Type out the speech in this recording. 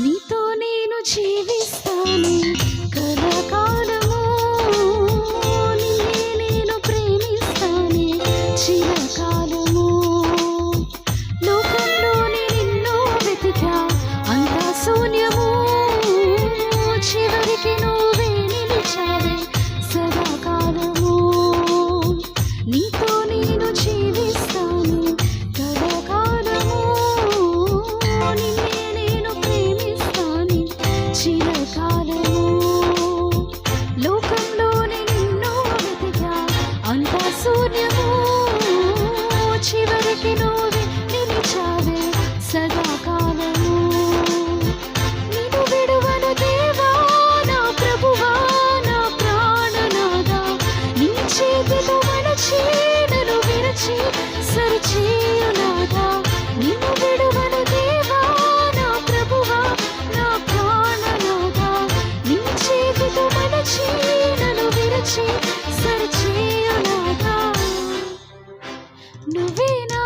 నీతో నేను జీవిస్తాను కలకాలము, నిన్నే నేను ప్రేమిస్తాను చిరకాలము. లోకంలోని నిన్ను వెతికా అంతా శూన్యము, చివరికి నువ్వే నిలిచావే సదాకాలము. నీతో నేను జీవిస్తాను కలకాలము, నిన్నే నేను ప్రేమిస్తాను చిరకాలము. లోకంలోని నిన్ను వెతికా అంతా శూన్యము, చివరికి నువ్వే నిలిచావే సదాకాలము. నిన్ను విడువను దేవా నా ప్రభువా నా ప్రాణనాథా, నీ చేతితో మలచి నన్ను విరచి సరిచేయునాథా. నిన్ను విడువను దేవా నా ప్రభువా నా ప్రాణనాథా, నీ చేతితో మలచి నన్ను విరచి సరిచేయునాథా. నువ్వే నా